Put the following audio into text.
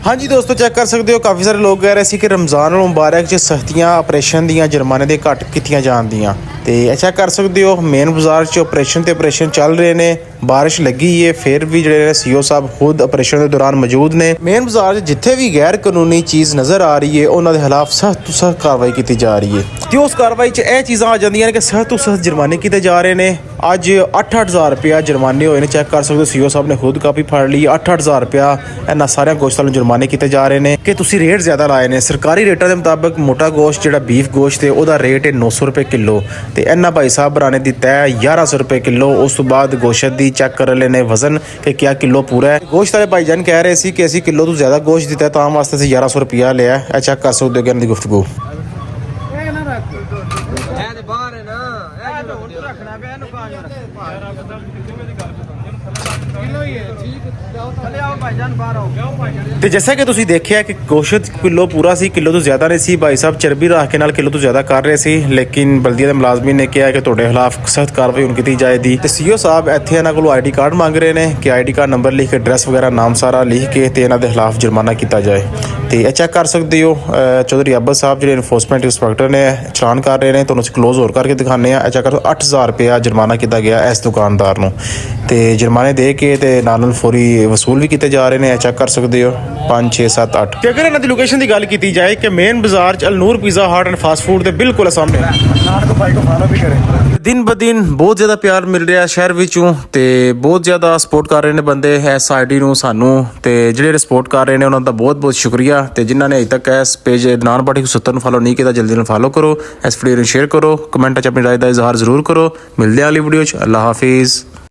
हाँ जी दोस्तों, चेक कर सकते हो काफ़ी सारे लोग कह रहे सी कि रमज़ान मुबारक च सख्तियाँ ऑपरेशन दियाँ जुर्माने दे घट कीतियां जान दियां ते चेक कर सकते हो मेन बाजार च ऑपरेशन चल रहे ने। बारिश लगी है फिर भी जो सीओ साहब खुद ऑपरेशन के दौरान मौजूद ने। मेन बाजार जिथे भी गैर कानूनी चीज़ नज़र आ रही है उन्होंने खिलाफ सख्त तो सख्त कार्रवाई की जा रही है ते उस कार्रवाई च यह चीज़ां आ जांदियां कि सख्त तो सख्त जुर्माने किए जा रहे हैं। अज 8,000 रुपया जुर्माने होए ने। चेक कर सकते हो सीओ साहब ने खुद कापी फड़ ली। 8,000 रुपया इन्होंने सारे गोश्तां नूं जुर्माने किए जा रहे हैं कि तुसीं रेट ज़्यादा लाए ने। सरकारी रेटा के मुताबिक मोटा गोश्त जो बीफ गोश्त है वह रेट है 900 रुपये किलो तो इन्होंने भाई साहब बराने दी तय 1100 रुपये किलो। उस तो बाद गोश्त की चेक कर लेने वजन कि क्या किलो पूरा है। गोश्त वाले भाईजान कह रहे थे कि असी किलो तो ज़्यादा गोश्त दिता है तां वास्ते 1100 रुपया लिया है। चेक कर सकते हो कि इन्हों की गुफ्तगू तो जैसा कि तुसीं देखिया कि गोश्त किलो पूरा सी, किलो तो ज़्यादा नहीं सी। भाई साहब चर्बी रख के नाल किलो तो ज़्यादा कर रहे थे, लेकिन बल्दिया के मुलाजमी ने कहा कि तुहाडे खिलाफ सख्त कार्रवाई हुण की जाएगी। तो सीओ साहब इत्थे इन्हां कोलों ID कार्ड मंग रहे हैं कि ID कार्ड नंबर लिख के एड्रैस वगैरह नाम सारा लिख के तो इन्हां दे खिलाफ जुर्माना किया जाए। तो चेक कर सकते हो चौधरी अब्बस साहब जो इन्फोर्समेंट इंस्पैक्टर ने चलान कर रहे हैं। तो क्लोज होर करके दिखाने। चेक करो 8,000 रुपया जुर्माना किया गया इस दुकानदार नूं ते जुर्माने दे के नाल फौरी वसूल भी किए जा रहे हैं। चेक कर सकते हो 5 6 7 8। कि अगर इन्हों की लोकेशन की गल की जाए कि मेन बाजार च अलनूर पिज़्ज़ा हट एंड फास्ट फूड के बिल्कुल सामने दिन ब दिन बहुत ज़्यादा प्यार मिल रहा है शहर विचों ते बहुत ज़्यादा सपोर्ट कर रहे हैं बंदे इस ID नूं सानू ते जिहड़े सपोर्ट कर रहे हैं उन्होंने बहुत बहुत शुक्रिया। तो जिन्होंने अजे तक इस पेज नान पार्टी 70 फॉलो नहीं किया जल्दी नाल फॉलो करो। इस वीडियो शेयर करो, कमेंट अपनी राय का इजहार जरूर करो। मिलते हैं अगली वीडियो। अल्लाह हाफिज़।